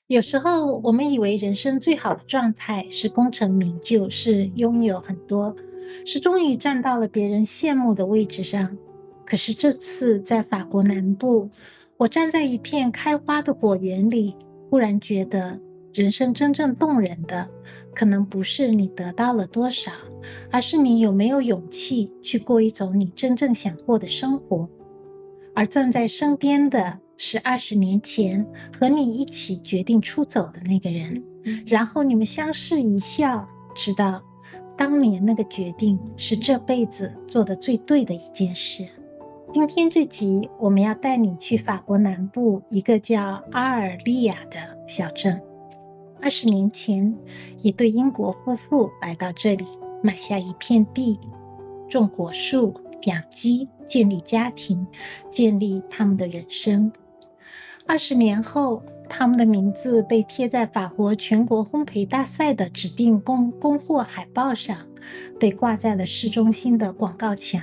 有时候我们以为人生最好的状态是功成名就，是拥有很多，是终于站到了别人羡慕的位置上。可是这次在法国南部，我站在一片开花的果园里，忽然觉得人生真正动人的，可能不是你得到了多少，而是你有没有勇气去过一种你真正想过的生活。而站在身边的是20年前和你一起决定出走的那个人，然后你们相视一笑，知道当年那个决定是这辈子做的最对的一件事。今天这集我们要带你去法国南部一个叫阿尔利亚的小镇。20年前，一对英国夫妇来到这里，买下一片地，种果树，养鸡，建立家庭，建立他们的人生。20年后，他们的名字被贴在法国全国烘焙大赛的指定供货海报上，被挂在了市中心的广告墙。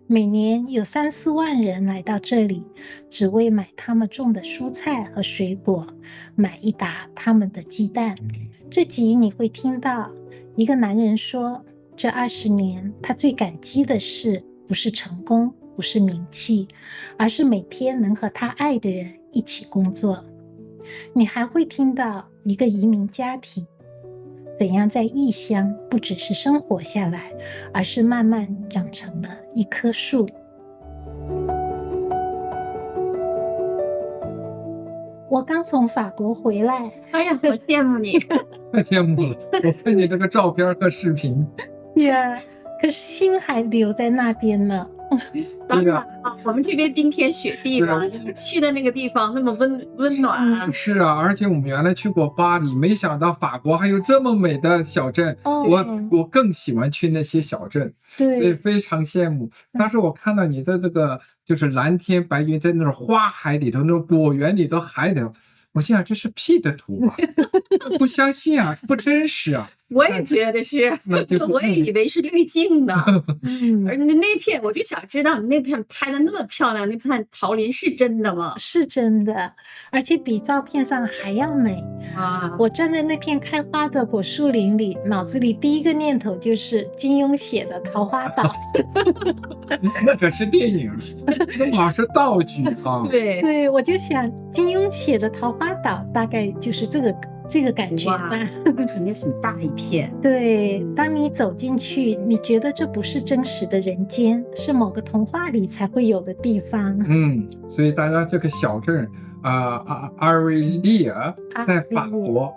每年有3、4万人来到这里，只为买他们种的蔬菜和水果，买一打他们的鸡蛋。这集你会听到一个男人说，这20年他最感激的事不是成功，不是名气，而是每天能和他爱的人一起工作。你还会听到一个移民家庭怎样在异乡不只是生活下来，而是慢慢长成了一棵树。我刚从法国回来，哎呀，好羡慕你！太羡慕了，我看你这个照片和视频。呀，可是心还留在那边呢。当然了，我们这边冰天雪地的，你去的那个地方那么温暖。是啊，而且我们原来去过巴黎，没想到法国还有这么美的小镇。我更喜欢去那些小镇，所以非常羡慕。当时我看到你的这个就是蓝天白云，在那种花海里头，那种果园里头，海里头，我心想这是 P 的图吧？不相信啊，不真实啊！我也觉得是，我也以为是滤镜呢。而那片我就想知道，你那片拍的那么漂亮，那片桃林是真的吗？是真的，而且比照片上还要美啊！我站在那片开花的果树林里，脑子里第一个念头就是金庸写的《桃花岛》。那可是电影，那老是道具啊。对，我就想金庸写的《桃花岛》大概就是这个感觉吧。肯定很大一片。对，当你走进去，你觉得这不是真实的人间，是某个童话里才会有的地方。所以大家这个小镇阿瑞利亚在法国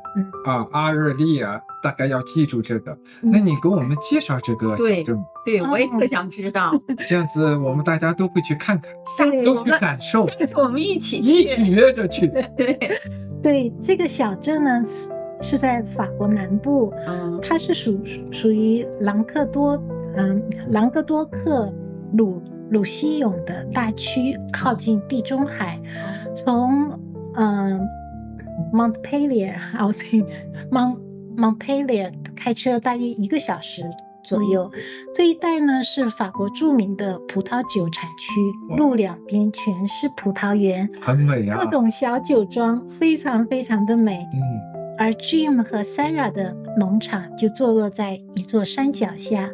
阿瑞利亚大概要记住这个。那你给我们介绍这个小镇。对，我也特想知道。这样子我们大家都会去看看，都去感受。下次我们一起约着去。对，这个小镇呢是在法国南部，它是属于朗格多克鲁西永的大区，靠近地中海。从Montpellier 开车大约1个小时左右。这一带呢是法国著名的葡萄酒产区，路两边全是葡萄园，很美啊，各种小酒庄，非常非常的美。而 Jim 和 Sarah 的农场就坐落在一座山脚下，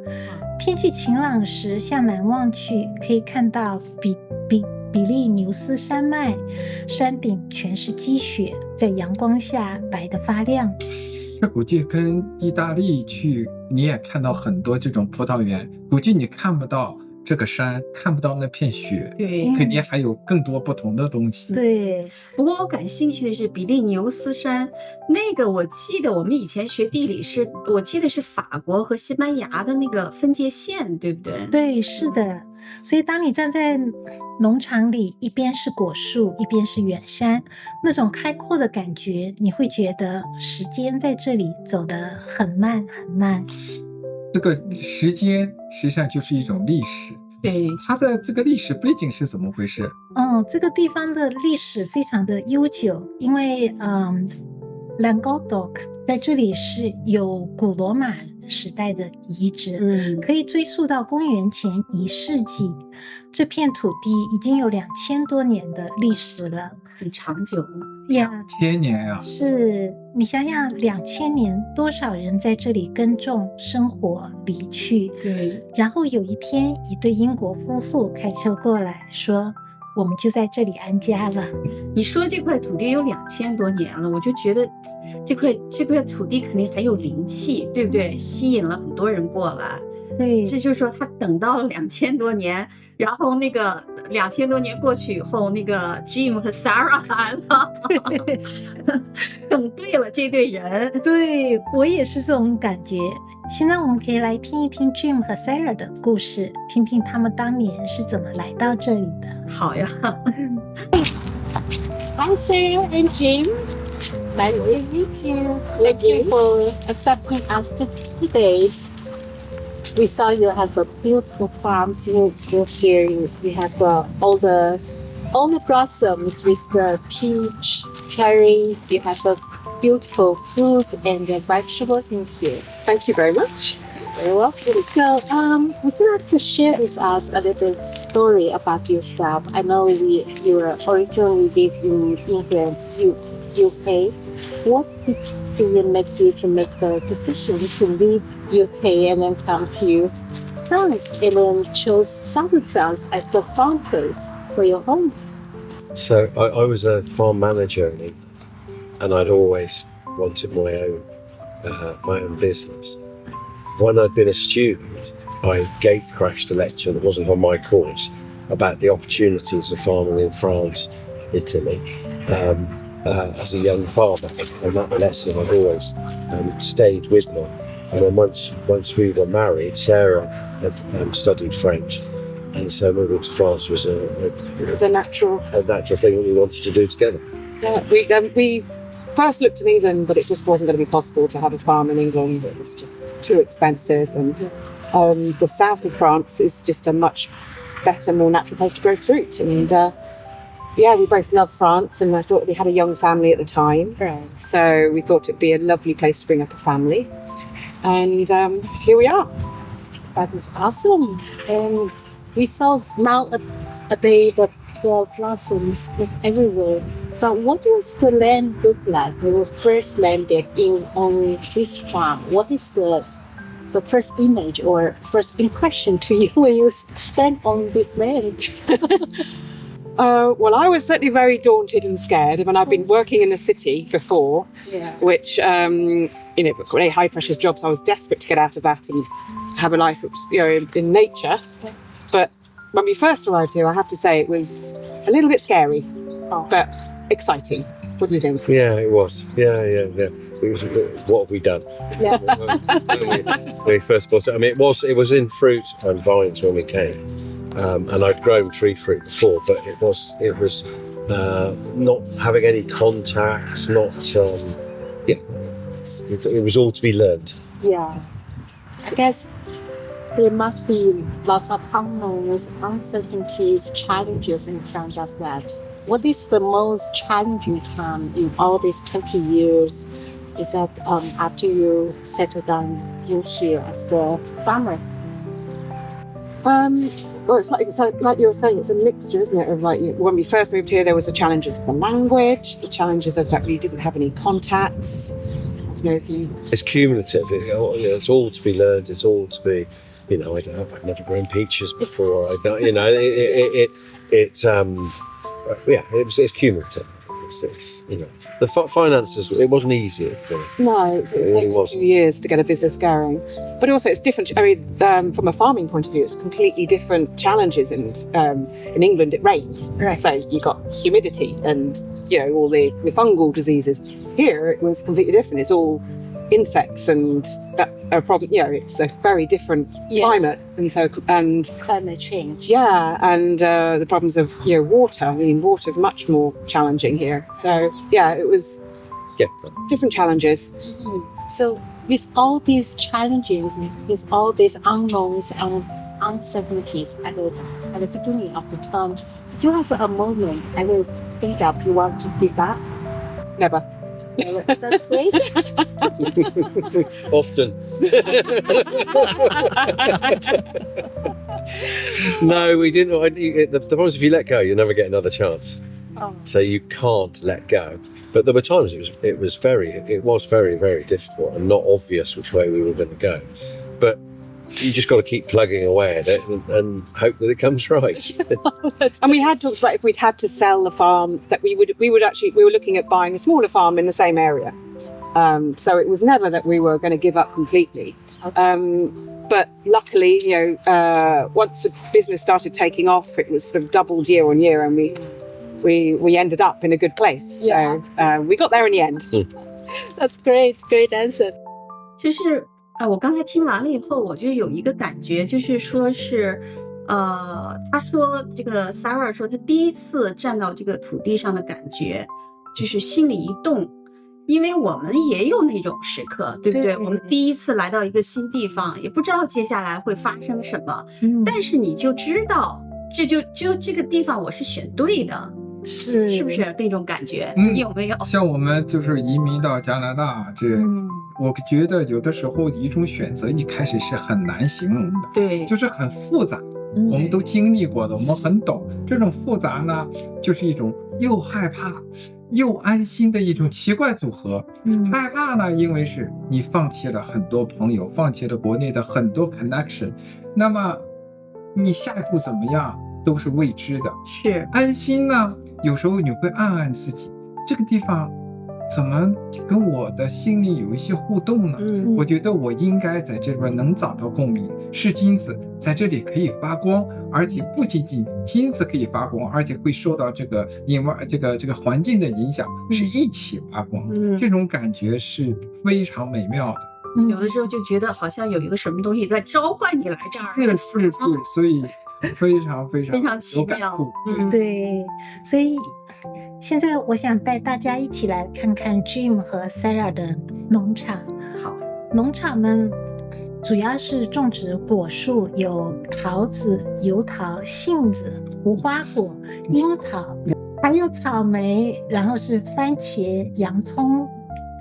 天气晴朗时向南望去，可以看到比利牛斯山脉，山顶全是积雪，在阳光下白得发亮。这估计跟意大利去，你也看到很多这种葡萄园，估计你看不到这个山，看不到那片雪，肯定还有更多不同的东西。对，不过我感兴趣的是比利牛斯山，那个我记得我们以前学地理我记得是法国和西班牙的那个分界线，对不对？对，是的。所以当你站在农场里，一边是果树，一边是远山，那种开阔的感觉，你会觉得时间在这里走得很慢很慢。这个时间实际上就是一种历史。对，它的这个历史背景是怎么回事？这个地方的历史非常的悠久，因为Languedoc在这里是有古罗马时代的遗址，可以追溯到公元前1世纪。这片土地已经有2000多年的历史了，很长久呀。2000年呀！是你想想，2000年多少人在这里耕种、生活、离去？对。然后有一天，一对英国夫妇开车过来说：“我们就在这里安家了。”你说这块土地有2000多年了，我就觉得这块土地肯定很有灵气，对不对？吸引了很多人过来。对，这就是说他等到了2000多年，然后那个2000多年过去以后，那个 Jim 和 Sarah 来了，等对了这对人。对，我也是这种感觉。现在我们可以来听一听 Jim 和 Sarah 的故事，听听他们当年是怎么来到这里的。好呀。Hi Sarah and Jim. Nice to meet you. Thank you for accepting us today. We saw you have a beautiful farm here. We have all the blossoms with the peach, cherry. You have a beautiful fruit and the vegetables in here. Thank you very much. Very welcome. So, would you like to share with us a little story about yourself? I know you were originally lived in England, UK. What did make you to make the decision to leave UK and then come to France and then chose southern France as the farm place for your home? So I was a farm manager in England, and I'd always wanted my own business. When I'd been a student, I gate crashed a lecture that wasn't on my course about the opportunities of farming in France, Italy, as a young farmer, and that lesson I'd always stayed with me. And then once we were married, Sarah had studied French, and so moving to France was a natural thing that we wanted to do together. Yeah, we first looked in England, but it just wasn't going to be possible to have a farm in England. It was just too expensive, and the south of France is just a much better, more natural place to grow fruit. And we both love France, and I thought we had a young family at the time, so we thought it'd be a lovely place to bring up a family. And here we are. That is awesome. And we saw nowadays the blossoms is everywhere. But what does the land look like when you first landed on this farm? What is the first image or first impression to you when you stand on this land? Well, I was certainly very daunted and scared. I mean, I've been working in the city before, which, very high pressure jobs. I was desperate to get out of that and have a life, in nature. But when we first arrived here, I have to say it was a little bit scary, but exciting. What do you think? Yeah, it was. Yeah. It was, what have we done? Yeah. when we first bought it, I mean, it was in fruit and vines when we came, and I'd grown tree fruit before, but it was not having any contacts. It was all to be learned. Yeah, I guess there must be lots of unknowns, uncertainties, challenges in front of that. What is the most challenging time in all these 20 years? Is that after you settle down in here as the farmer? Well, it's like you were saying, it's a mixture, isn't it? Of when we first moved here, there was the challenges of the language, the challenges of the fact we didn't have any contacts. I don't know if you... It's cumulative. It's all to be learned. It's all to be, I've never grown peaches before. It's cumulative. The finances, it wasn't easy. No, it takes a few years to get a business going. But also it's different. I mean, from a farming point of view, it's completely different challenges. In England, it rains. Right. So you got humidity and, all the fungal diseases. Here, it was completely different. It's all insects and that are probably, it's a very different climate. And Climate change. Yeah, and the problems of water. I mean, water is much more challenging here. So it was different challenges. Mm-hmm. So with all these challenges, with all these unknowns and uncertainties at the beginning of the term, did you have a moment ever think of you want to give up? Never. That's great. Often. No, we didn't. The problem is if you let go, you never get another chance. So you can't let go. But there were times it was very, very difficult and not obvious which way we were going to go. But you just got to keep plugging away at it and hope that it comes right. And we had talked about if we'd had to sell the farm, that we were looking at buying a smaller farm in the same area. So it was never that we were going to give up completely. But luckily, once the business started taking off, it was sort of doubled year on year, and we ended up in a good place. So we got there in the end. That's great answer. 就是我刚才听完了以后，我就有一个感觉，就是说是他说这个 Sarah 说他第一次站到这个土地上的感觉，就是心里一动。因为我们也有那种时刻，对不对？我们第一次来到一个新地方，也不知道接下来会发生什么，但是你就知道，这个地方我是选对的，是不是那种感觉？你有没有？像我们就是移民到加拿大，我觉得有的时候一种选择一开始是很难形容的，对，就是很复杂。我们都经历过的，我们很懂这种复杂呢，就是一种又害怕又安心的一种奇怪组合。害怕呢，因为是你放弃了很多朋友，放弃了国内的很多 connection， 那么你下一步怎么样都是未知的。是安心呢，有时候你会暗自己，这个地方怎么跟我的心里有一些互动呢？我觉得我应该在这边能找到共鸣，是金子在这里可以发光，而且不仅仅金子可以发光，而且会受到这个环境的影响，是一起发光。这种感觉是非常美妙的。有的时候就觉得好像有一个什么东西在召唤你来这儿。是，所以非常奇妙。对，所以现在我想带大家一起来看看 Jim 和 Sarah 的农场。好，农场呢主要是种植果树，有桃子、油桃、杏子、无花果、樱桃，还有草莓，然后是番茄、洋葱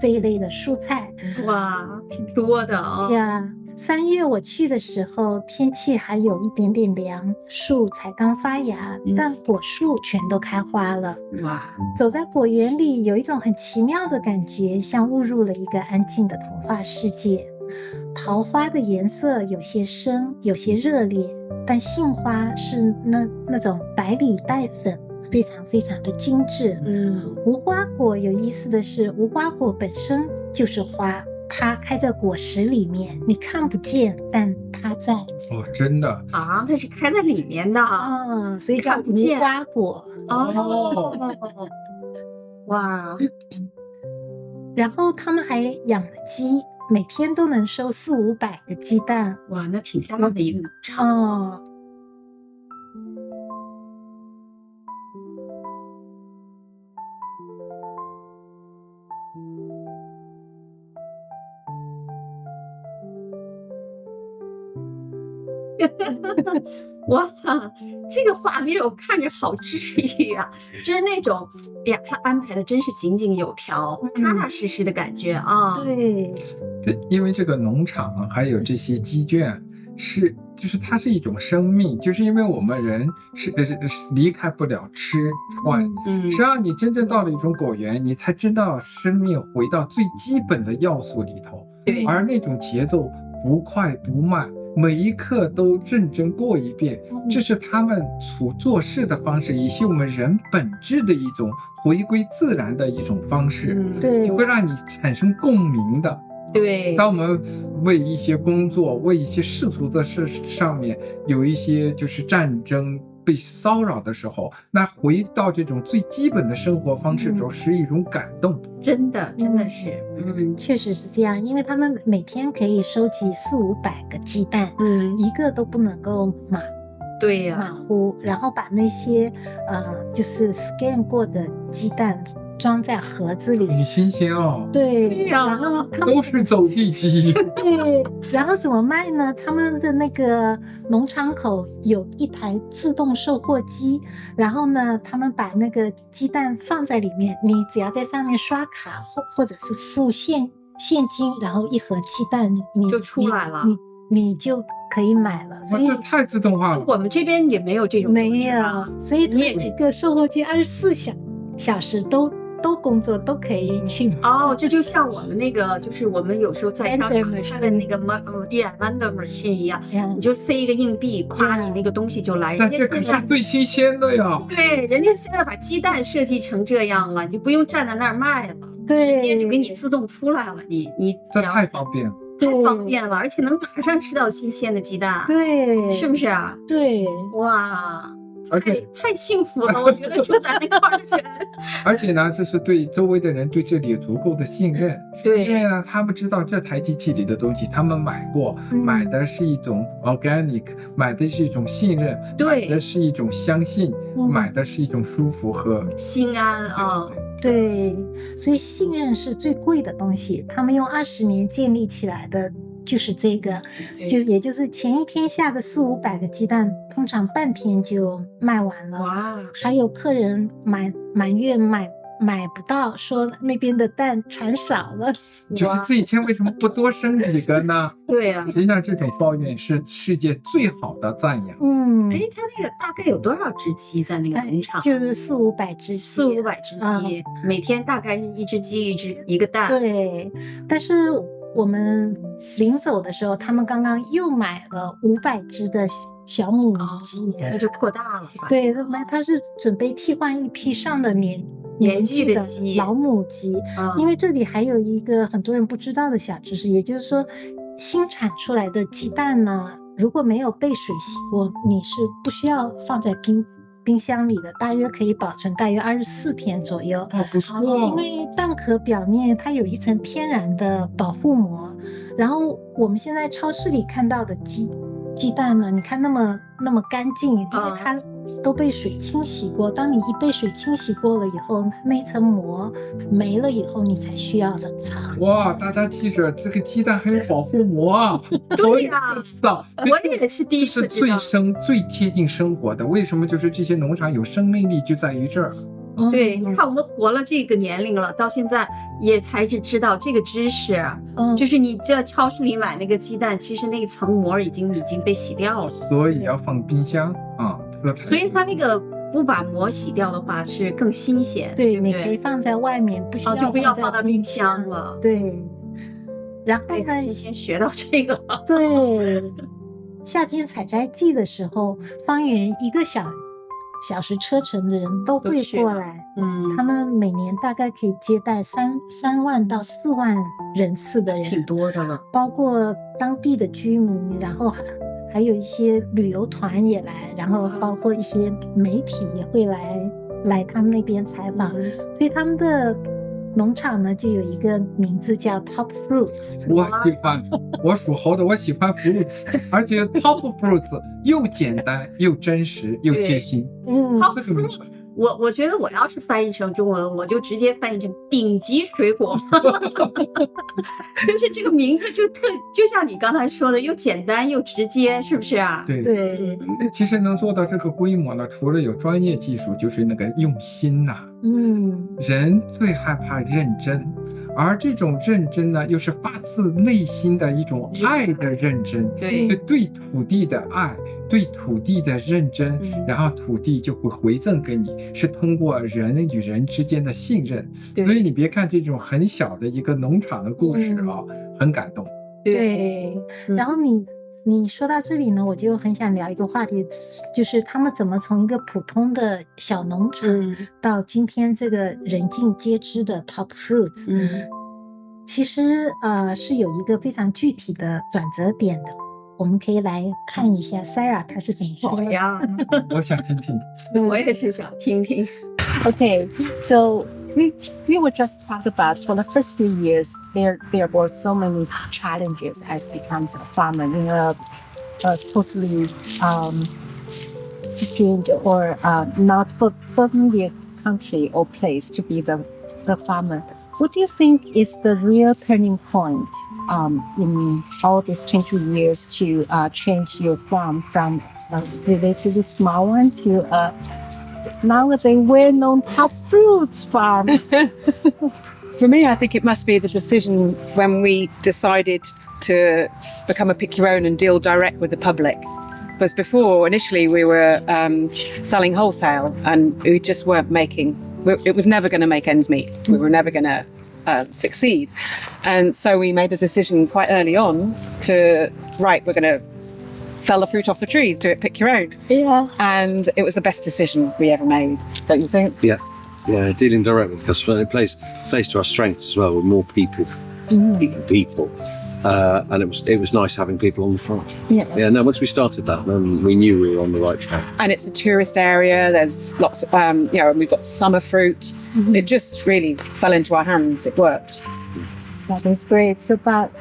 这一类的蔬菜。哇，挺多的啊！呀，3月我去的时候，天气还有一点点凉，树才刚发芽，但果树全都开花了。哇！走在果园里，有一种很奇妙的感觉，像误入了一个安静的童话世界。桃花的颜色有些深，有些热烈，但杏花是那种白里带粉，非常的精致。无花果有意思的是，无花果本身就是花，它开在果实里面，你看不见，但它在。哦，真的啊，它是开在里面的啊，所以叫无花果。哦，哇！然后他们还养了鸡，每天都能收400-500个鸡蛋。哇，那挺大的一个农场。哦。哇，这个画面我看着好治愈啊！就是那种，哎呀，他安排的真是井井有条、踏踏实实的感觉啊。对，因为这个农场还有这些鸡圈就是它是一种生命，就是因为我们人是离开不了吃穿。实际上你真正到了一种果园，你才知道生命回到最基本的要素里头。对，而那种节奏不快不慢。每一刻都认真过一遍，这是他们做事的方式，也是我们人本质的一种回归自然的一种方式。对，会让你产生共鸣的。对，当我们为一些工作、为一些世俗的事上面有一些就是战争被骚扰的时候，那回到这种最基本的生活方式的时候，是一种感动。真的是，确实是这样，因为他们每天可以收集400-500个鸡蛋，一个都不能够马对呀，马虎，然后把那些就是 scan 过的鸡蛋装在盒子里，很新鲜哦。对，然后都是走地鸡。对，然后怎么卖呢？他们的那个农场口有一台自动售货机，然后呢，他们把那个鸡蛋放在里面，你只要在上面刷卡或者是付现金，然后一盒鸡蛋你就出来了，你就可以买了。所以这太自动化了。我们这边也没有这种，没有，所以它一个售货机24小时都工作，都可以去买。哦，这就像我们那个，就是我们有时候在商场看的那个Vendor Machine 一样，你就塞一个硬币，夸你那个东西就来。但这可是最新鲜的呀。对，人家现在把鸡蛋设计成这样了，你就不用站在那儿卖了，对，直接就给你自动出来了。你这太方便了。太方便了，而且能马上吃到新鲜的鸡蛋，对，是不是啊？对，哇，而且太幸福了，我觉得住在那块儿的人。而且呢，这是对周围的人对这里有足够的信任。对，因为呢，他们知道这台机器里的东西，他们买过，买的是一种 organic， 买的是一种信任，对，买的是一种相信，买的是一种舒服和心安啊。对，所以信任是最贵的东西。他们用20年建立起来的，就是这个，也就是前一天下的400-500个鸡蛋，通常半天就卖完了。哇！还有客人埋怨买不到，说那边的蛋传少了。就是这一天为什么不多生几个呢？对啊，实际上这种抱怨是世界最好的赞扬。哎，他那个大概有多少只鸡在那个农场？就是400-500只鸡，400-500只鸡，每天大概是一只鸡一个蛋。对，但是我们临走的时候，他们刚刚又买了500只的小母鸡，那就扩大了。对，他是准备替换一批上的年纪的鸡，老母鸡。因为这里还有一个很多人不知道的小知识，也就是说，新产出来的鸡蛋呢，如果没有被水洗过，你是不需要放在冰箱里的，大约可以保存大约24天左右。不错。因为蛋壳表面它有一层天然的保护膜，然后我们现在超市里看到的鸡蛋呢，你看那么干净，因为它都被水清洗过。当你一被水清洗过了以后，那层膜没了以后，你才需要冷藏。哇，大家记着，这个鸡蛋还有保护膜啊！对呀，知道，我也是第一次知道。这是最贴近生活的。为什么？就是这些农场有生命力，就在于这儿。对，你看我们活了这个年龄了，到现在也才是知道这个知识。就是你在超市里买那个鸡蛋，其实那层膜已经被洗掉了，所以要放冰箱啊。所以它那个不把膜洗掉的话是更新鲜。对，你可以放在外面，不需要就不要放到冰箱了。对。然后呢，今天学到这个了。对，夏天采摘季的时候，方圆1个小时车程的人都会过来。他们每年大概可以接待3万到4万人次的人，挺多的了。包括当地的居民，然后还有一些旅游团也来，然后包括一些媒体也会来他们那边采访。所以他们的农场呢，就有一个名字叫 Top Fruits。我喜欢，我属猴的，我喜欢 fruits， 而且 Top Fruits 又简单又真实又贴心。Top Fruits， 我觉得我要是翻译成中文，我就直接翻译成顶级水果。就是这个名字就像你刚才说的，又简单又直接，是不是啊？对。其实能做到这个规模呢，除了有专业技术，就是那个用心呐。人最害怕认真，而这种认真呢，又是发自内心的一种爱的认真。对，就对土地的爱，对土地的认真，然后土地就会回赠给你，是通过人与人之间的信任。所以你别看这种很小的一个农场的故事啊，很感动。对，然后你说到这里呢，我就很想聊一个话题，就是他们怎么从一个普通的小农场到今天这个人尽皆知的 Top Fruits。其实是有一个非常具体的转折点的，我们可以来看一下 Sarah 她是怎么说的呀？我想听听。我也是想听听。Okay, so we were just talking about for the first few years there were so many challenges as becomes a farmer in a totally strange or not familiar country or place to be the the farmer. What do you think is the real turning point in all these 20 years to change your farm from a relatively small one to nowadays well-known top fruits farm? For me, I think it must be the decision when we decided to become a pick your own and deal direct with the public. Because before, initially, we were selling wholesale and we just weren't making, it was never going to make ends meet. We were never going to succeed. And so we made a decision quite early on to, we're going to sell the fruit off the trees, do it pick your own. Yeah. And it was the best decision we ever made, don't you think? Yeah, dealing direct with customers, it plays to our strengths as well, with more people, people. And it was nice having people on the front. Yeah. No, once we started that, then we knew we were on the right track. And it's a tourist area. There's lots of, and we've got summer fruit. It just really fell into our hands. It worked. That is great. So, but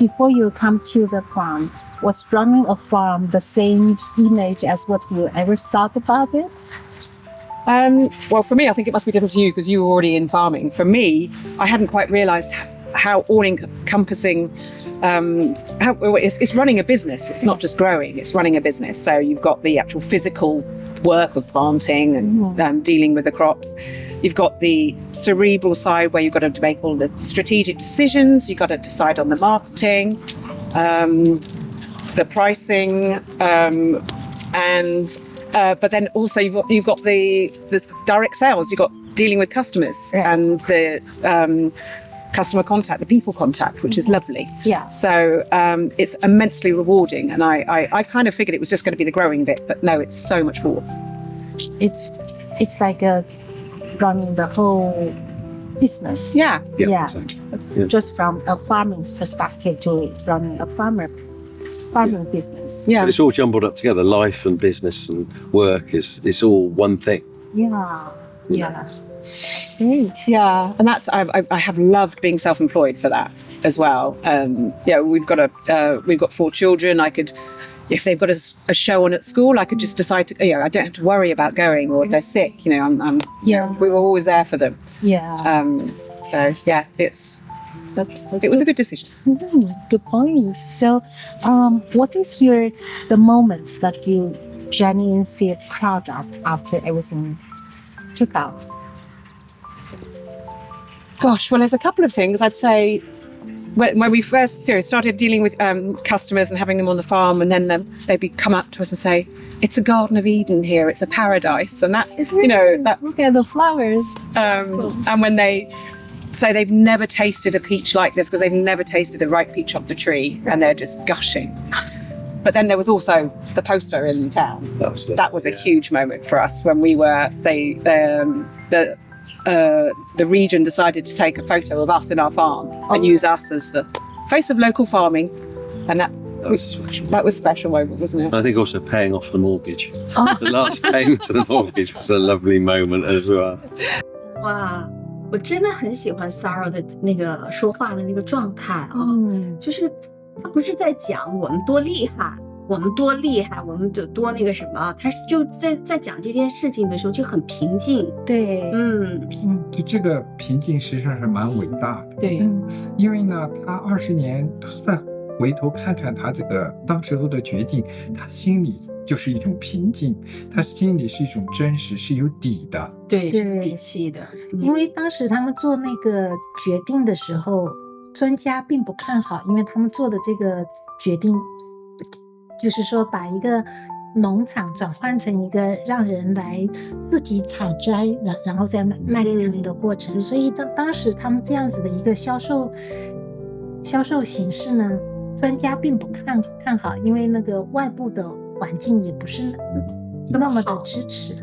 before you come to the farm, was running a farm the same image as what you ever thought about it? Well, for me, I think it must be different to you because you were already in farming. For me, I hadn't quite realised how all-encompassing it's running a business. It's not just growing, it's running a business. So you've got the actual physical work of planting and dealing with the crops. You've got the cerebral side where you've got to make all the strategic decisions. You've got to decide on the marketing, the pricing, but then also you've got the direct sales. You've got dealing with customers and the customer contact, the people contact, which is lovely. Yeah. So it's immensely rewarding. And I kind of figured it was just going to be the growing bit, but no, it's so much more. It's like running the whole business. Yeah. Yeah. Exactly. Yeah. Just from a farming's perspective to running a farming business. Yeah. But it's all jumbled up together. Life and business and work it's all one thing. Yeah. That's great. Yeah, and that's I have loved being self-employed for that as well. We've got 4 children. I could, if they've got a show on at school, I could just decide to. I don't have to worry about going, or if they're sick. We were always there for them. Yeah. So yeah, it was a good decision. Good point. So, what is the moments that you genuinely feel proud of after everything took off? Gosh, well, there's a couple of things. I'd say when we first started dealing with customers and having them on the farm, and then they'd come up to us and say, "It's a Garden of Eden here. It's a paradise," and that Look at the flowers. And when they say they've never tasted a peach like this because they've never tasted a ripe peach off the tree, and they're just gushing. But then there was also the poster in town. That was a huge moment for us when we were the region decided to take a photo of us in our farm and use us as the face of local farming, and that was special. That was a special moment, wasn't it? I think also paying off the mortgage. The last payment of the mortgage was a lovely moment as well. 哇，我真的很喜欢 Sarah 的那个说话的那个状态啊，就是他不是在讲我们多厉害。我们多厉害，我们就多那个什么，他就在讲这件事情的时候就很平静。对，就这个平静实际上是蛮伟大的。对，因为呢，他20年再回头看看他这个当时候的决定，他心里就是一种平静，他心里是一种真实，是有底的。对，是有底气的。因为当时他们做那个决定的时候，专家并不看好，因为他们做的这个决定。就是说，把一个农场转换成一个让人来自己采摘，然后再卖给他们的过程。所以当时他们这样子的一个销售形式呢，专家并不看好，因为那个外部的环境也不是那么的支持。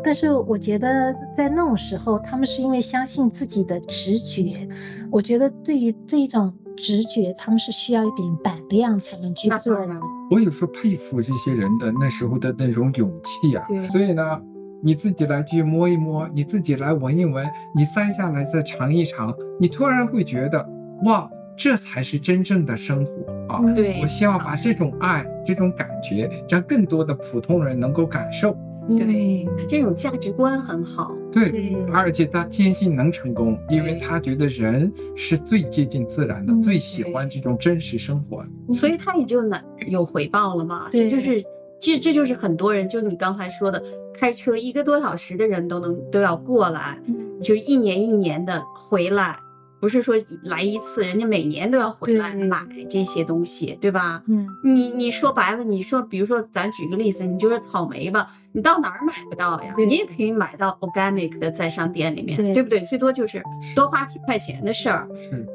但是我觉得在那种时候，他们是因为相信自己的直觉。我觉得对于这一种直觉，他们是需要一点胆量才能去做的。我有时候佩服这些人的那时候的那种勇气啊。所以呢，你自己来去摸一摸，你自己来闻一闻，你塞下来再尝一尝，你突然会觉得，哇，这才是真正的生活啊！对，我希望把这种爱、这种感觉，让更多的普通人能够感受。对，他这种价值观很好。对，而且他坚信能成功，因为他觉得人是最接近自然的，最喜欢这种真实生活，所以他也就有回报了嘛。这就是很多人，就你刚才说的，开车1个多小时的人都要过来，就一年的回来。不是说来一次，人家每年都要回来买这些东西，对吧？你说白了，你说比如说咱举个例子，你就说草莓吧，你到哪儿买不到呀？你也可以买到 organic 的在商店里面，对不对？最多就是多花几块钱的事儿。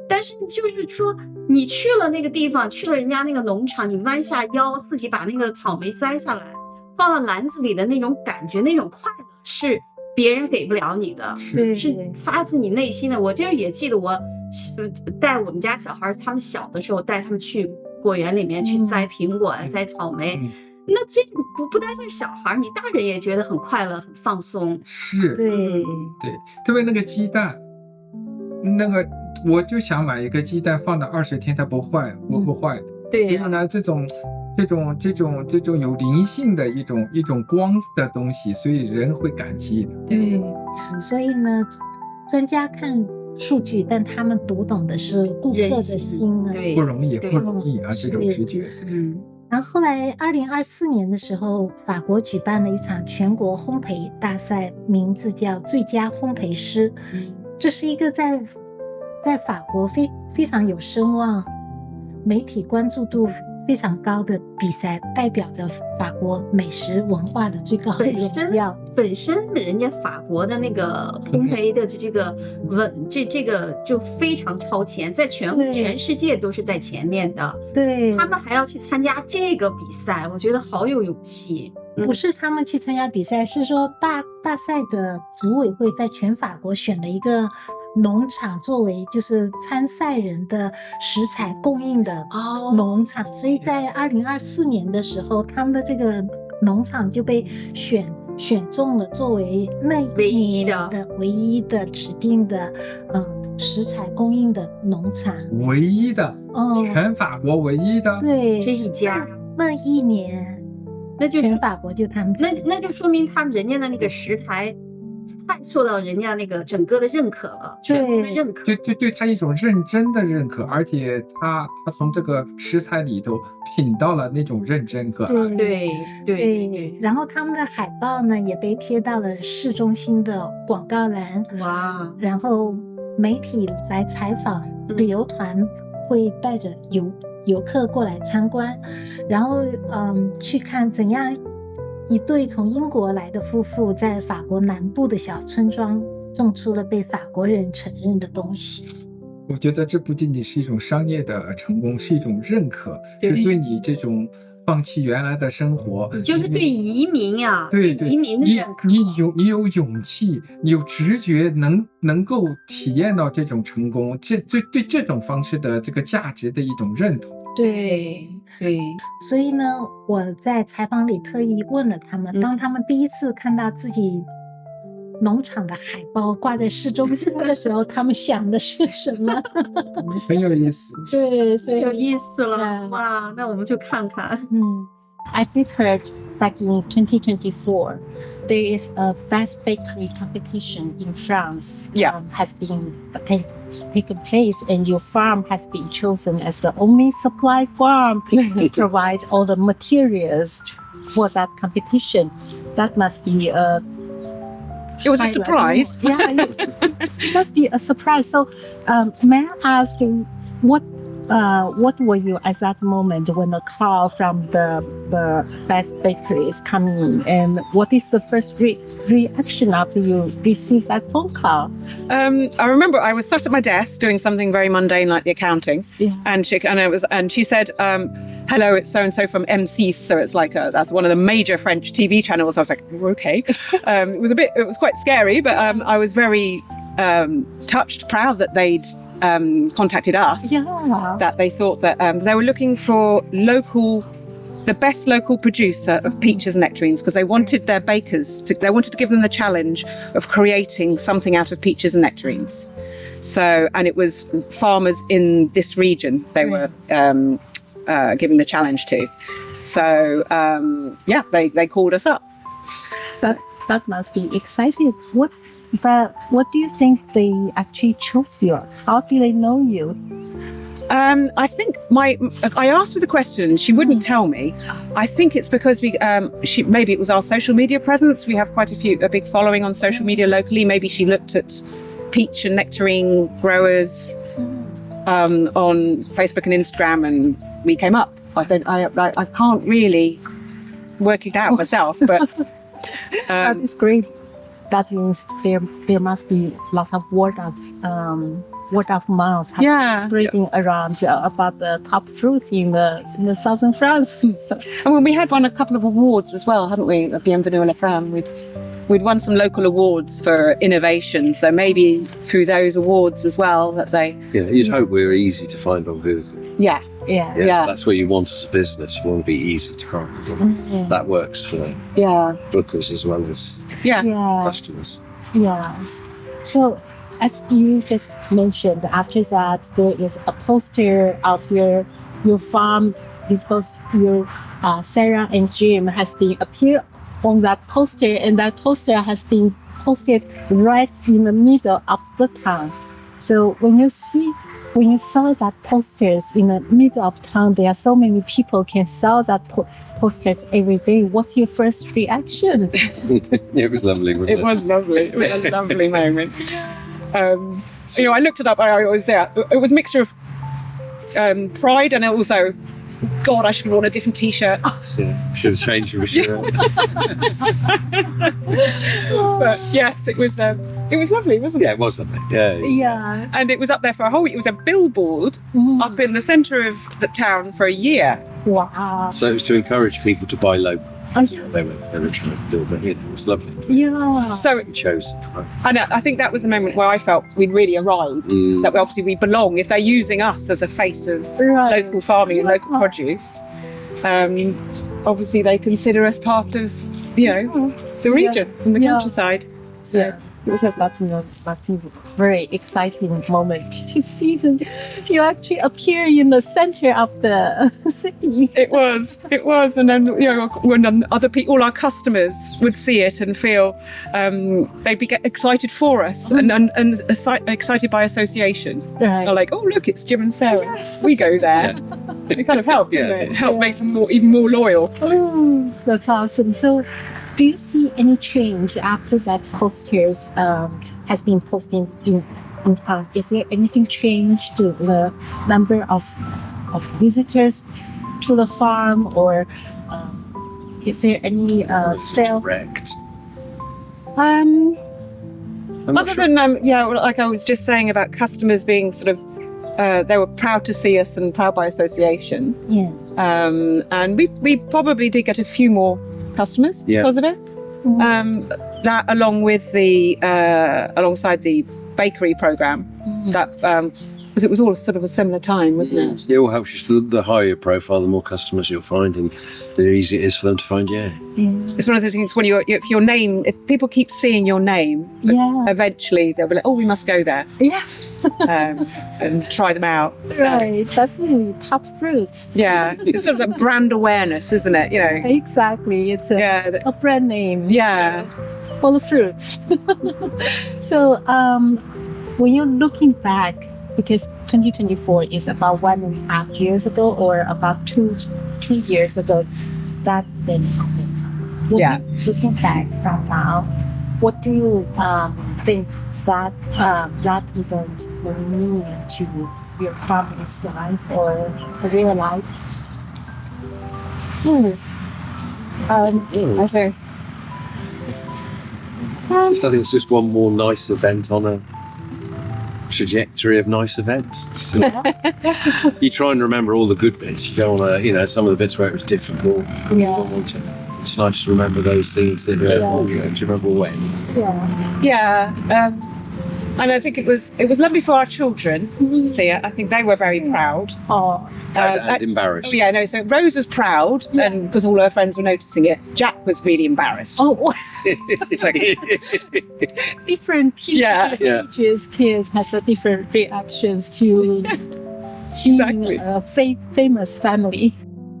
但是就是说你去了那个地方，去了人家那个农场，你弯下腰自己把那个草莓摘下来，放到篮子里的那种感觉，那种快乐是别人给不了你的，是发自你内心的。我就也记得我带我们家小孩，他们小的时候带他们去果园里面去摘苹果、摘草莓，那这不单是小孩，你大人也觉得很快乐、很放松。是，对，特别那个鸡蛋，那个我就想买一个鸡蛋放到20天它不会坏的。对，所以呢，这种有灵性的一种光的东西，所以人会感激的。对，所以呢，专家看数据，但他们读懂的是顾客的心啊，对，不容易啊，这种直觉。然后后来2024年的时候，法国举办了一场全国烘焙大赛，名字叫最佳烘焙师。这是一个在法国非常有声望、媒体关注度非常高的比赛，代表着法国美食文化的最高荣耀。本身人家法国的那个烘焙的这个就非常超前，在全世界都是在前面的。对，他们还要去参加这个比赛，我觉得好有勇气。不是他们去参加比赛，是说大赛的组委会在全法国选了一个农场作为就是参赛人的食材供应的农场，所以在2024年的时候，他们的这个农场就被选中了，作为那一年的唯一的指定的食材供应的农场，唯一的，全法国唯一的，对，这一家，那一年，那就全法国就他们，那就说明他们人家的那个食材太受到人家那个整个的认可了，全部的认可，对他一种认真的认可，而且他从这个食材里头品到了那种认真和爱。对。然后他们的海报呢也被贴到了市中心的广告栏，哇！然后媒体来采访，旅游团会带着游客过来参观，然后去看怎样一对从英国来的夫妇在法国南部的小村庄种出了被法国人承认的东西。我觉得这不仅仅是一种商业的成功，是一种认可，是对你这种放弃原来的生活，就是对移民呀，对移民的认可。你有勇气，你有直觉，能够体验到这种成功，对这种方式的这个价值的一种认同。对，所以呢，我在采访里特意问了他们，当他们第一次看到自己农场的海报挂在市中心的时候，他们想的是什么？很有意思。对，所以有意思了，哇！那我们就看看。I just heard back in 2024, there is a best bakery competition in France. Has been taken place, and your farm has been chosen as the only supply farm to provide all the materials for that competition. That must be it was a surprise. It must be a surprise. So, may I ask you what were you at that moment when a call from the best bakery is coming in, and what is the first reaction after you receive that phone call? I remember I was sat at my desk doing something very mundane like the accounting, and she said, hello, it's so and so from M6, so it's like that's one of the major French TV channels. I was like, okay. It was quite scary, but I was very touched, proud that they'd contacted us, that they thought that they were looking for the best local producer of peaches and nectarines, because they wanted their bakers they wanted to give them the challenge of creating something out of peaches and nectarines. So, and it was farmers in this region they were giving the challenge to. So, they called us up. That must be exciting. What do you think they actually chose you? How did they know you? I think I asked her the question and she wouldn't tell me. I think it's because maybe it was our social media presence. We have quite a big following on social media locally. Maybe she looked at peach and nectarine growers on Facebook and Instagram, and we came up. I can't really work it out myself, but that is great. That means there must be lots of word of mouth spreading around about the top fruits in the southern France. And we had won a couple of awards as well, hadn't we? At Bienvenue à la Ferme, we'd won some local awards for innovation. So maybe through those awards as well that they. Yeah, you'd hope we were easy to find on Google. Yeah. That's what you want as a business. You want to be easy to find. And that works for bookers as well as customers. Yes. So, as you just mentioned, after that, there is a poster of your farm. This poster, your Sarah and Jim has been appeared on that poster, and that poster has been posted right in the middle of the town. So when you saw that posters in the middle of town, there are so many people can saw that posters every day. What's your first reaction? It was lovely. It was lovely. It was a lovely moment. I looked it up. I was there. It was a mixture of pride and also, God, I should have worn a different T-shirt. Yeah, should have changed your shirt. But yes, it was lovely, wasn't it? Yeah, it was lovely. Yeah. And it was up there for a whole week. It was a billboard up in the centre of the town for a year. Wow. So it was to encourage people to buy local. They were trying to do, but it was lovely. Yeah. So we chose. And I think that was a moment where I felt we'd really arrived. That we belong. If they're using us as a face of local farming and local produce, obviously they consider us part of, the region and the countryside. So it was must be a very exciting moment to see them. You actually appear in the center of the city. It was, and then when other people, all our customers, would see it and feel they'd be excited for us and excited by association. Right. They're like, oh look, it's Jim and Sarah. We go there. It kind of helped, didn't it? Helped make them even more loyal. Oh, that's awesome. So, do you see any change after that posters has been posted in town? Is there anything changed to the number of visitors to the farm, or is there any sales? Direct. Other than like I was just saying about customers being sort of they were proud to see us and proud by association. Yeah. And we probably did get a few more customers because of it. That along with the alongside the bakery program, that because it was all sort of a similar time, wasn't it? It all helps you. The higher profile, the more customers you're finding, the easier it is for them to find you. It's one of those things when if people keep seeing your name, eventually they'll be like, oh, we must go there. And try them out. So, right, definitely top fruits. Yeah, it's sort of like brand awareness, isn't it? Exactly. It's a brand name. Yeah, for the fruits. So, when you're looking back, because 2024 is about 1.5 years ago, or about two years ago, that then happened. Looking back from now, what do you think that event will mean to your family's life or career life? I think. I think it's just one more nice event on a trajectory of nice events. So you try and remember all the good bits. You don't want to, some of the bits where it was difficult. It's nice to remember those things that to remember when. And I think it was lovely for our children to see it. I think they were very proud. And embarrassed. So Rose was proud, and because all her friends were noticing it. Jack was really embarrassed. It's like different ages, kids has a different reactions to exactly a famous family.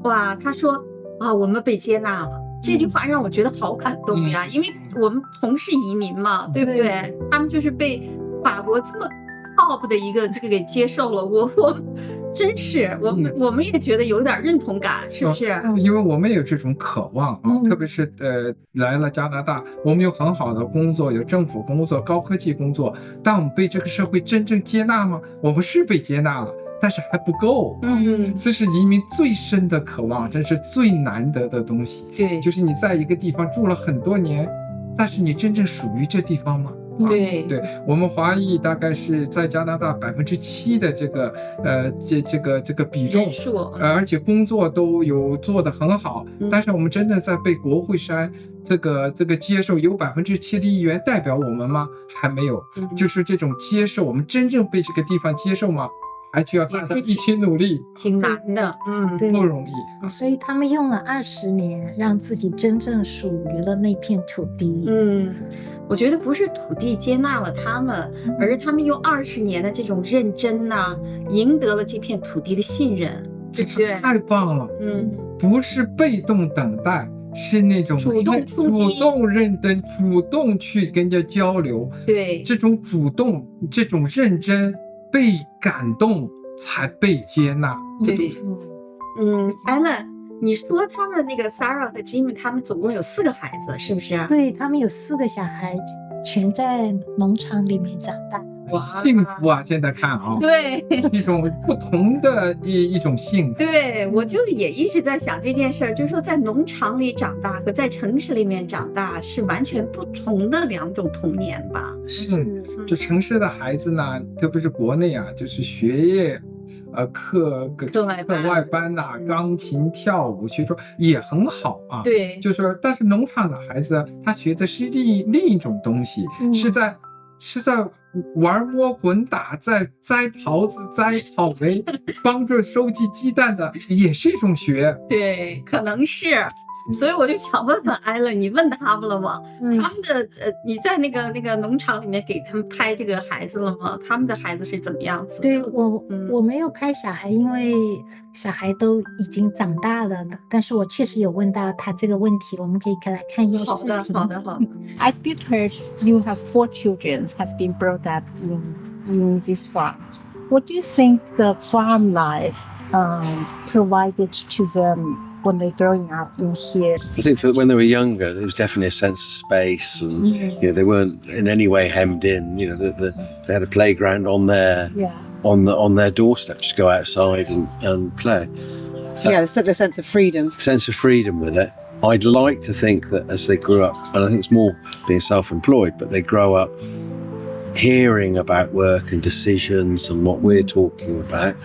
哇，他说我们被接纳了，这句话让我觉得好感动呀，因为我们同是移民嘛，对不对？他们就是被法国这么 top 的一个这个给接受了，我真是我们也觉得有点认同感，是不是？因为我们有这种渴望啊，特别是来了加拿大，我们有很好的工作，有政府工作、高科技工作，但我们被这个社会真正接纳吗？我们是被接纳了，但是还不够。这是移民最深的渴望，这是最难得的东西。对，就是你在一个地方住了很多年，但是你真正属于这地方吗？对，我们华裔大概是在加拿大7%的这个比重，而且工作都有做得很好，但是我们真的在被国会山这个接受，有7%的议员代表我们吗？还没有，就是这种接受，我们真正被这个地方接受吗？还需要大家一起努力，挺难的，不容易。所以他们用了20年，让自己真正属于了那片土地。我觉得不是土地接纳了他们，而是他们用20年的这种认真呐，赢得了这片土地的信任。这个太棒了，不是被动等待，是那种主动认真，主动去跟人家交流。对，这种主动，这种认真，被感动才被接纳。对，Alan， 你说他们那个 Sarah 和 Jimmy 他们总共有4个孩子，是不是？对，他们有4个小孩，全在农场里面长大。哇，幸福啊！现在看啊，对，一种不同的一种幸福。对，我就也一直在想这件事儿，就是说在农场里长大和在城市里面长大是完全不同的2种童年吧？是，这城市的孩子呢，特别是国内啊，就是学业。课外班呐，钢琴、跳舞、学说也很好啊。对，就是说，但是农场的孩子，他学的是另一种东西，是在玩摸滚打，在摘桃子、摘草莓，帮着收集鸡蛋的，也是一种学。对，可能是。所以我就想问问艾伦，你问他们了吗？他们的你在那个农场里面给他们拍这个孩子了吗？他们的孩子是怎么样子的？对，我没有拍小孩，因为小孩都已经长大了。但是我确实有问到他这个问题，我们可以来看一下视频。好的。I did heard you have 4 children has been brought up in this farm. What do you think the farm life provided to them when they're growing up in here? I think when they were younger, there was definitely a sense of space, and they weren't in any way hemmed in. They had a playground on their doorstep, just go outside and play. The sense of freedom. Sense of freedom with it. I'd like to think that as they grew up, and I think it's more being self-employed, but they grow up hearing about work and decisions and what we're talking about,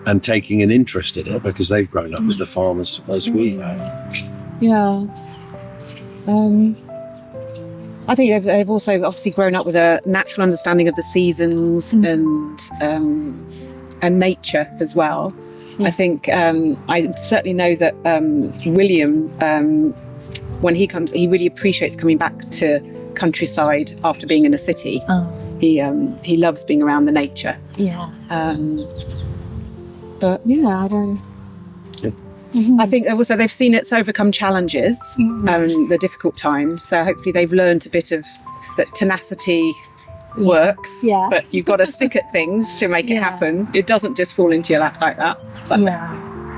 and taking an interest in it because they've grown up with the farm as we have. Yeah. I think they've also obviously grown up with a natural understanding of the seasons and nature as well. I think I certainly know that William, when he comes, he really appreciates coming back to countryside after being in a city. He loves being around the nature. Yeah. But I don't. I think also they've seen it overcome challenges, the difficult times. So hopefully they've learned a bit of that tenacity works. Yeah. But you've got to stick at things to make it happen. It doesn't just fall into your lap like that. But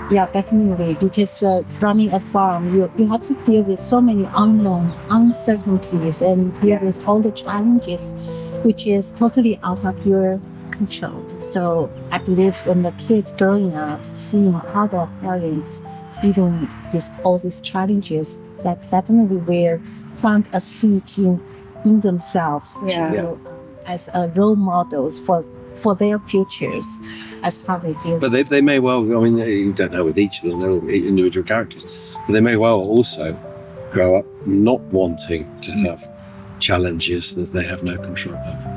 Yeah, definitely. Because running a farm, you have to deal with so many unknown uncertainties, and there is all the challenges, which is totally out of your control. So I believe when the kids growing up, seeing other parents dealing with all these challenges, that definitely will plant a seed in themselves as role models for their futures, as how they deal. But they may well, I mean, you don't know with each of them, they're all individual characters, but they may well also grow up not wanting to have challenges that they have no control over.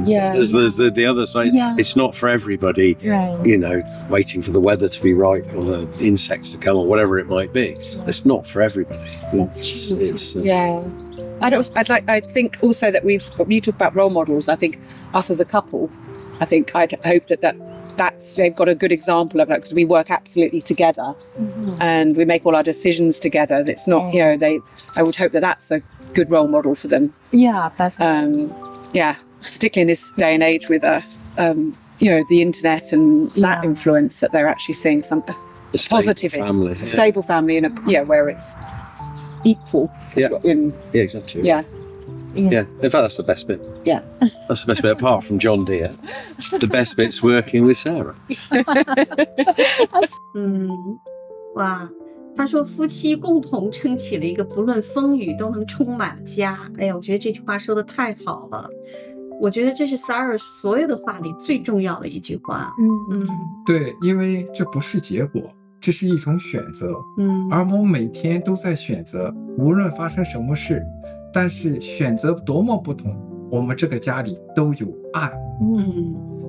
Yeah. There's the other side. Yeah. It's not for everybody, waiting for the weather to be right or the insects to come or whatever it might be. It's not for everybody. I think also that when you talk about role models, I think us as a couple, I think I'd hope that they've got a good example of that, because we work absolutely together, and we make all our decisions together. And it's not, I would hope that that's a good role model for them. Yeah, definitely. Particularly in this day and age with the internet and that influence, that they're actually seeing some positive family, a stable family in where it's equal. Exactly. Yeah. In fact, that's the best bit. Yeah. That's the best bit, apart from John Deere. The best bit's working with Sarah. 哇，他说夫妻共同撑起了一个不论风雨都能充满的家。哎呀，我觉得这句话说的太好了。我觉得这是 Sarah 所有的话里最重要的一句话。对，因为这不是结果，这是一种选择。而我们每天都在选择，无论发生什么事，但是选择多么不同，我们这个家里都有爱。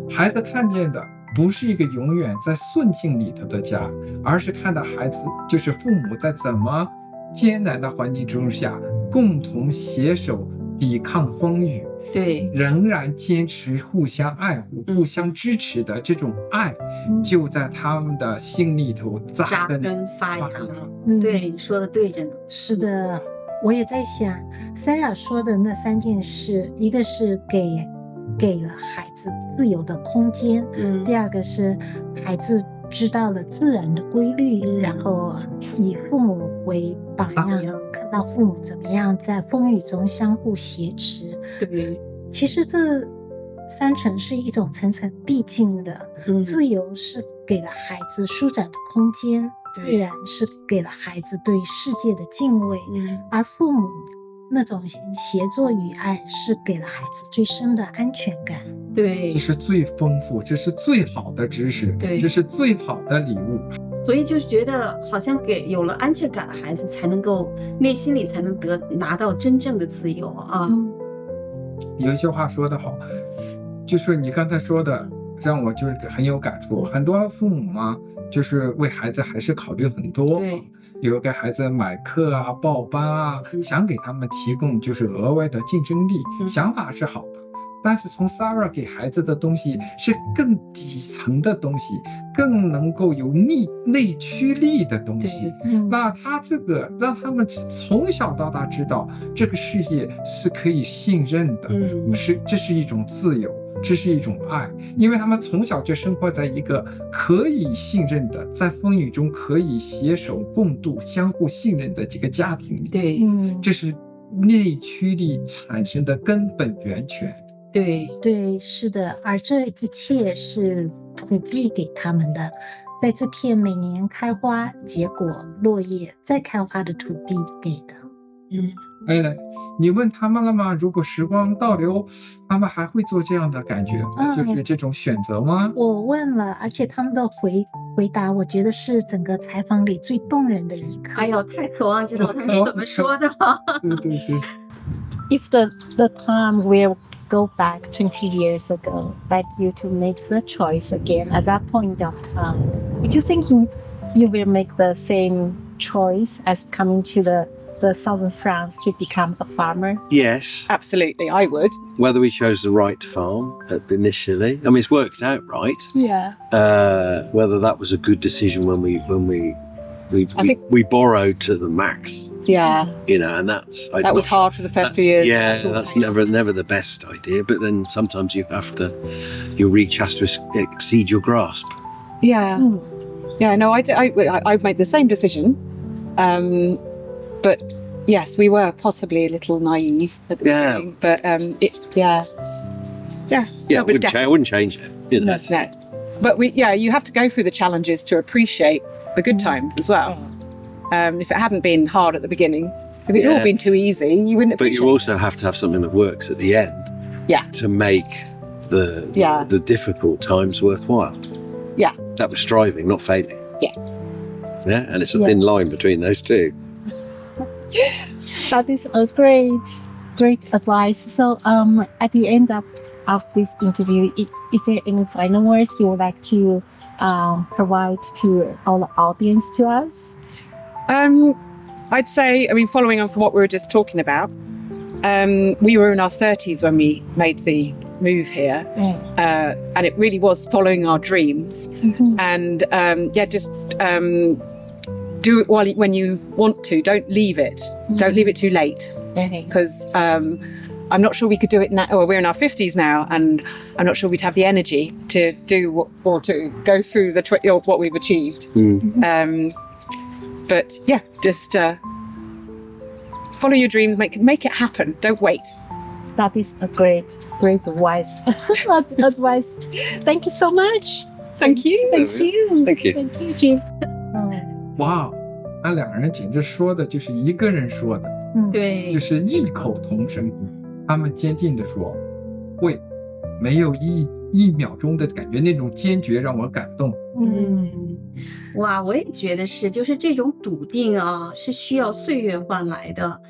孩子看见的不是一个永远在顺境里头的家，而是看到孩子就是父母在怎么艰难的环境之下共同携手抵抗风雨，对，仍然坚持互相爱护、互相支持的这种爱，就在他们的心里头扎根发芽了。对，你说的对着呢。是的，我也在想 Sarah 说的那3件事，一个是给了孩子自由的空间，第二个是孩子知道了自然的规律，然后以父母为榜样，看到父母怎么样在风雨中相互挟持。对，其实这3层是一种层层递进的，自由是给了孩子舒展的空间，自然是给了孩子对世界的敬畏，而父母那种协作与爱是给了孩子最深的安全感。对，这是最丰富，这是最好的知识，这是最好的礼物。所以就觉得好像有了安全感的孩子才能够内心里才能拿到真正的自由啊。有一句话说得好，就是你刚才说的让我就是很有感触。很多父母嘛，就是为孩子还是考虑很多，对，有给孩子买课啊、报班啊，想给他们提供就是额外的竞争力，想法是好的。但是从 Sarah 给孩子的东西是更底层的东西，更能够有内驱力的东西。那他这个让他们从小到大知道这个世界是可以信任的，这是一种自由，这是一种爱，因为他们从小就生活在一个可以信任的，在风雨中可以携手共度、相互信任的这个家庭里。对，这是内驱力产生的根本源泉。对，是的，而这一切是土地给他们的，在这片每年开花、结果、落叶、再开花的土地给的。你问他们了吗？如果时光倒流，他们还会做这样的感觉，就是这种选择吗？我问了，而且他们的回答，我觉得是整个采访里最动人的一刻。哎呦，太渴望知道他们怎么说的。对。If the time will go back 20 years ago, like you to make the choice again at that point of time, would you think you will make the same choice as coming to the southern France to become a farmer? Yes. Absolutely, I would. Whether we chose the right farm initially, I mean, it's worked out right. Yeah. Whether that was a good decision when we borrowed to the max. Yeah. And that was hard for the first few years. Yeah, that's never the best idea. But then sometimes your reach has to exceed your grasp. Yeah. Yeah, no, I've made the same decision. But yes, we were possibly a little naive at the beginning. But I wouldn't change it. No. But you have to go through the challenges to appreciate the good times as well. If it hadn't been hard at the beginning, if it had all been too easy, you wouldn't appreciate it. But you also have to have something that works at the end. Yeah. To make the difficult times worthwhile. Yeah. That was striving, not failing. Yeah. Yeah, and it's a thin line between those two. That is a great advice. So at the end of this interview, is there any final words you would like to provide to all the audience to us? I'd say, following on from what we were just talking about, we were in our 30s when we made the move here. And it really was following our dreams. And just do it when you want to. Don't leave it. Don't leave it too late. Because I'm not sure we could do it now. Well, we're in our 50s now, and I'm not sure we'd have the energy to do or to go through what we've achieved. But yeah, just follow your dreams, make it happen. Don't wait. That is a great advice. Advice. Thank you so much. Thank you. Thank you. Thank you, Jim. 哇，那两人简直说的就是一个人说的，对，就是异口同声。他们坚定地说会，没有一秒钟的感觉，那种坚决让我感动。哇，我也觉得是，就是这种笃定啊，是需要岁月换来的。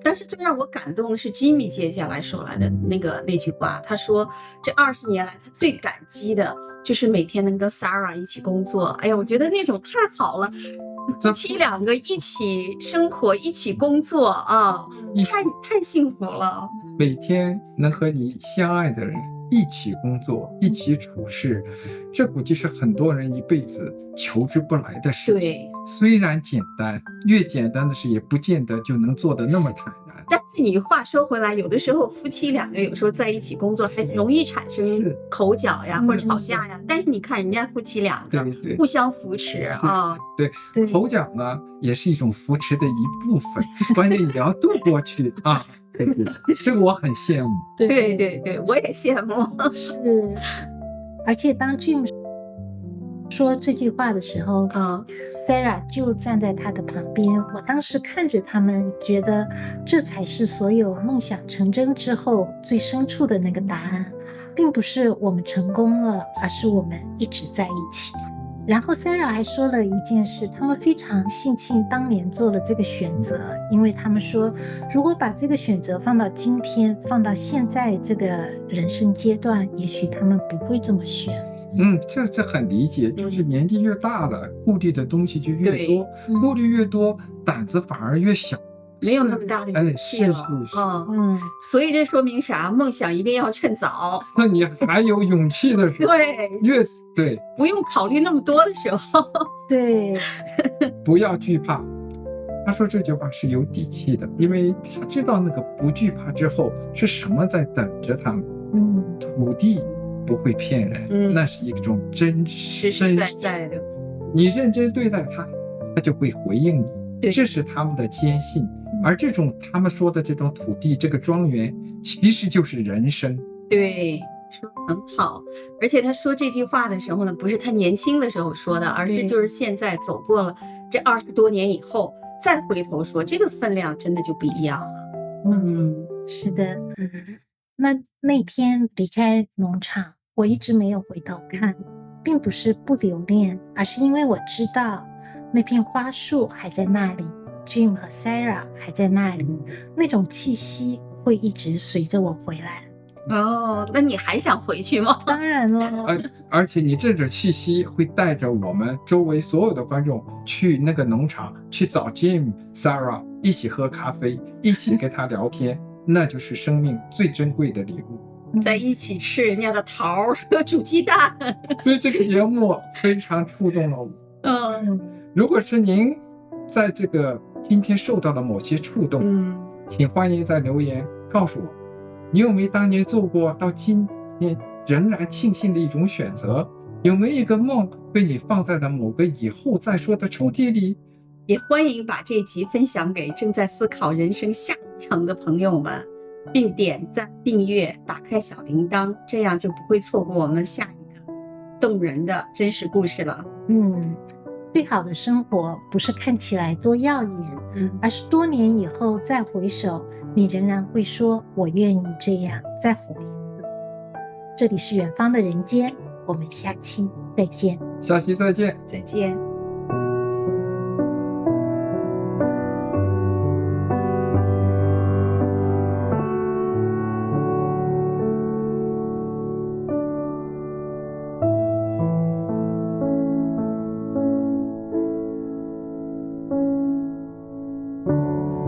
但是最让我感动的是 Jimmy 接下来说来的那句话，他说这20年来他最感激的就是每天能跟 Sarah 一起工作。哎呀，我觉得那种太好了。夫妻两个一起生活，一起工作啊，太幸福了。每天能和你相爱的人一起工作，一起处事，这估计是很多人一辈子求之不来的事情。对，虽然简单，越简单的事也不见得就能做得那么坦然。但是你话说回来，有的时候夫妻两个有时候在一起工作，还容易产生口角呀，或者吵架呀。但是你看人家夫妻两个互相扶持啊，对，口角呢也是一种扶持的一部分，关键你要渡过去啊。对，这个我很羡慕。对，我也羡慕。是，而且当 Jim 说这句话的时候，Sarah 就站在他的旁边。我当时看着他们，觉得这才是所有梦想成真之后最深处的那个答案，并不是我们成功了，而是我们一直在一起。然后 Sarah 还说了一件事，他们非常庆幸当年做了这个选择，因为他们说，如果把这个选择放到今天，放到现在这个人生阶段，也许他们不会这么选。这很理解，就是年纪越大了，顾虑的东西就越多，顾虑越多，胆子反而越小，没有那么大的勇气了。所以这说明啥？梦想一定要趁早。那你还有勇气的时候，对，不用考虑那么多的时候，对，不要惧怕。他说这句话是有底气的，因为他知道那个不惧怕之后是什么在等着他们。土地不会骗人，那是一种真实在的。你认真对待它，它就会回应你。这是他们的坚信。而这种他们说的这种土地，这个庄园，其实就是人生。对，说得很好。而且他说这句话的时候呢，不是他年轻的时候说的，而是就是现在走过了这20多年以后，再回头说，这个分量真的就不一样了。是的。那天离开农场，我一直没有回头看，并不是不留恋，而是因为我知道那片花树还在那里， Jim 和 Sarah 还在那里，那种气息会一直随着我回来。那你还想回去吗？当然了。而且你这种气息会带着我们周围所有的观众去那个农场，去找 Jim、Sarah 一起喝咖啡，一起跟他聊天，那就是生命最珍贵的礼物。在一起吃人家的桃和煮鸡蛋。所以这个节目非常触动了我。如果是您在这个今天受到了某些触动，请欢迎在留言告诉我，你有没有当年做过到今天仍然庆幸的一种选择？有没有一个梦被你放在了某个以后再说的抽屉里？也欢迎把这集分享给正在思考人生下一程的朋友们，并点赞、订阅、打开小铃铛，这样就不会错过我们下一个动人的真实故事了。最好的生活不是看起来多耀眼，而是多年以后再回首，你仍然会说我愿意这样再活一次。这里是远方的人间，我们下期再见。下期再见。再见。